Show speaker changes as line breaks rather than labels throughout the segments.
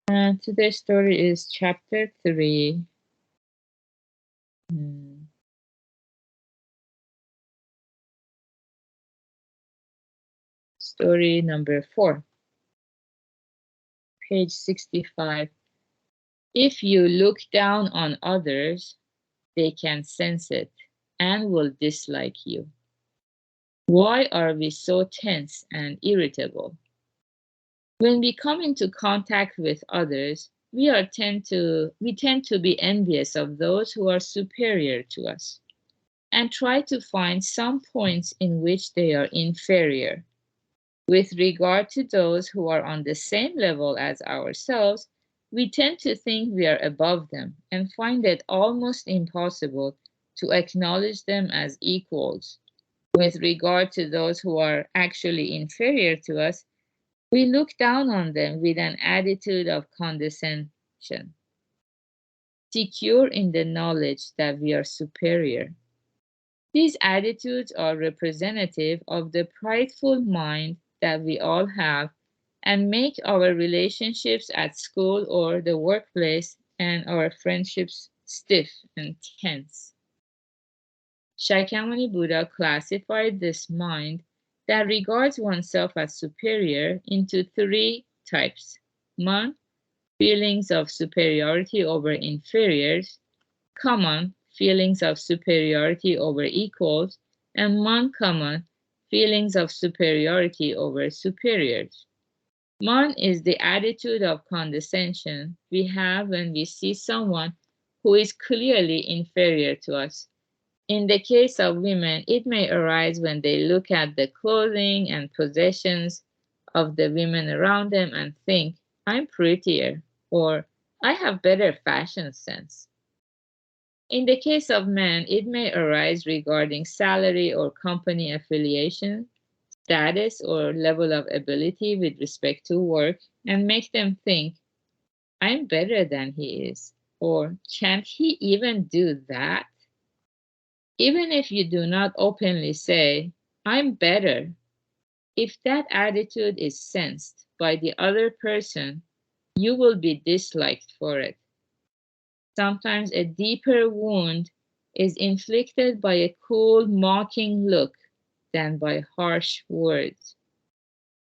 And today's story is chapter 3, story number 4, page 65. If you look down on others, they can sense it and will dislike you. Why are we so tense and irritable? When we come into contact with others, we tend to be envious of those who are superior to us and try to find some points in which they are inferior. With regard to those who are on the same level as ourselves, we tend to think we are above them and find it almost impossible to acknowledge them as equals. With regard to those who are actually inferior to us, we look down on them with an attitude of condescension, secure in the knowledge that we are superior. These attitudes are representative of the prideful mind that we all have and make our relationships at school or the workplace and our friendships stiff and tense. Shakyamuni Buddha classified this mind that regards oneself as superior into three types: man, feelings of superiority over inferiors; common, feelings of superiority over equals; and man-common, feelings of superiority over superiors. Man is the attitude of condescension we have when we see someone who is clearly inferior to us. In the case of women, it may arise when they look at the clothing and possessions of the women around them and think, I'm prettier, or I have better fashion sense. In the case of men, it may arise regarding salary or company affiliation, status, or level of ability with respect to work, and make them think, I'm better than he is, or can't he even do that? Even if you do not openly say, I'm better, if that attitude is sensed by the other person, you will be disliked for it. Sometimes a deeper wound is inflicted by a cool, mocking look than by harsh words.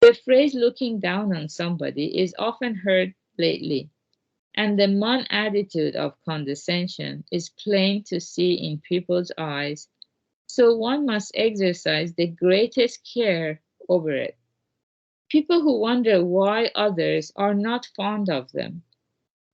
The phrase looking down on somebody is often heard lately, and the man attitude of condescension is plain to see in people's eyes, so one must exercise the greatest care over it. People who wonder why others are not fond of them,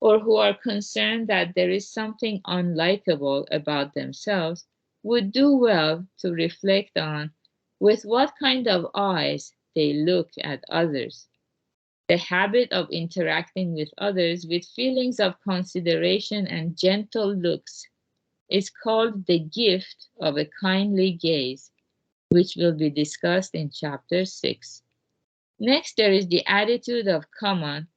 or who are concerned that there is something unlikable about themselves, would do well to reflect on with what kind of eyes they look at others. The habit of interacting with others with feelings of consideration and gentle looks is called the gift of a kindly gaze, which will be discussed in chapter 6. Next, there is the attitude of common,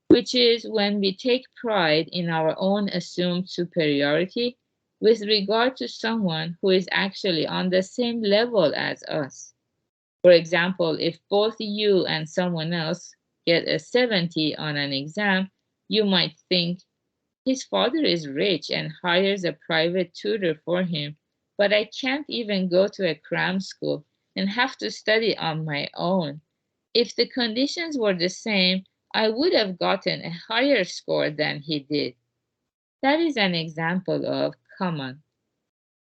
which is when we take pride in our own assumed superiority with regard to someone who is actually on the same level as us. For example, if both you and someone else get a 70 on an exam, you might think, his father is rich and hires a private tutor for him, but I can't even go to a cram school and have to study on my own. If the conditions were the same, I would have gotten a higher score than he did. That is an example of common.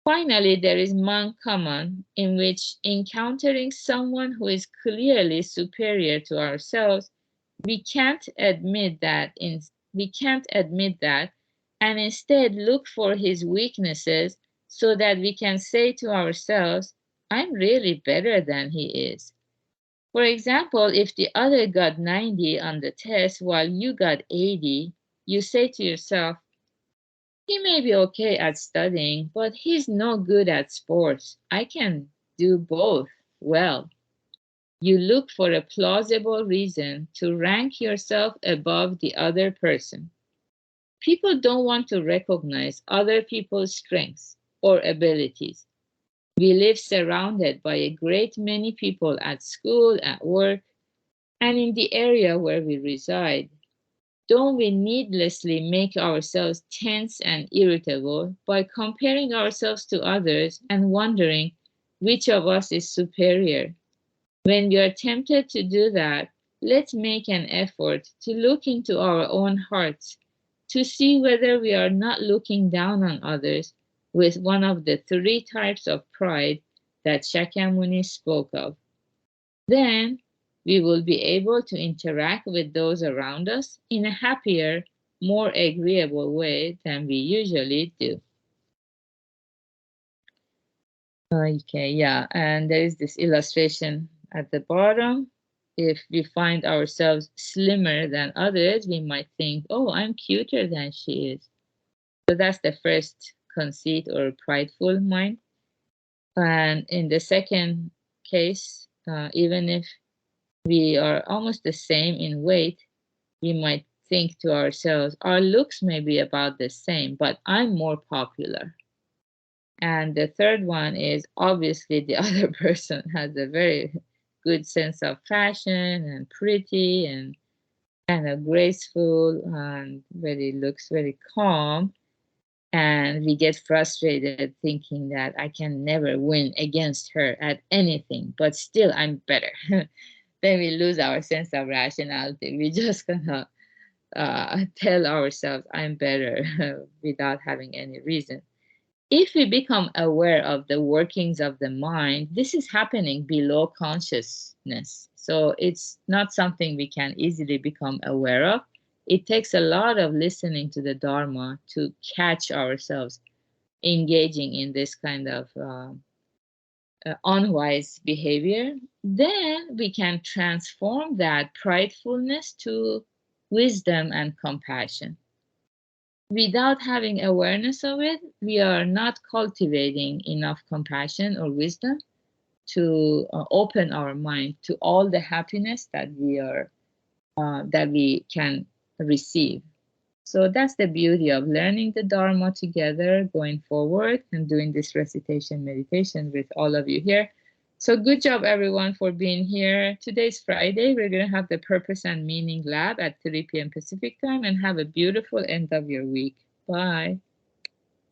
Finally, there is man-common, in which encountering someone who is clearly superior to ourselves, we can't admit that and instead look for his weaknesses so that we can say to ourselves, I'm really better than he is. For example, if the other got 90 on the test while you got 80, you say to yourself, he may be okay at studying, but he's no good at sports. I can do both well. You look for a plausible reason to rank yourself above the other person. People don't want to recognize other people's strengths or abilities. We live surrounded by a great many people at school, at work, and in the area where we reside. don't we needlessly make ourselves tense and irritable by comparing ourselves to others and wondering which of us is superior? When we are tempted to do that, let's make an effort to look into our own hearts to see whether we are not looking down on others with one of the 3 types of pride that Shakyamuni spoke of. Then we will be able to interact with those around us in a happier, more agreeable way than we usually do. Okay, yeah, and there is this illustration at the bottom. If we find ourselves slimmer than others, we might think, oh, I'm cuter than she is. So that's the first conceit or prideful mind. And in the second case, even if we are almost the same in weight, we might think to ourselves, our looks may be about the same, but I'm more popular. And the third one is obviously the other person has a very good sense of fashion and pretty and kind of graceful and very looks very calm. And we get frustrated thinking that I can never win against her at anything, but still I'm better. Then we lose our sense of rationality. We just gonna tell ourselves I'm better without having any reason. If we become aware of the workings of the mind, this is happening below consciousness. So it's not something we can easily become aware of. It takes a lot of listening to the Dharma to catch ourselves engaging in this kind of unwise behavior. Then we can transform that pridefulness to wisdom and compassion. Without having awareness of it, we are not cultivating enough compassion or wisdom to open our mind to all the happiness that we can receive. So that's the beauty of learning the Dharma together, going forward, and doing this recitation meditation with all of you here. So good job, everyone, for being here. Today's Friday. We're going to have the Purpose and Meaning Lab at 3 p.m. Pacific time, and have a beautiful end of your week. Bye.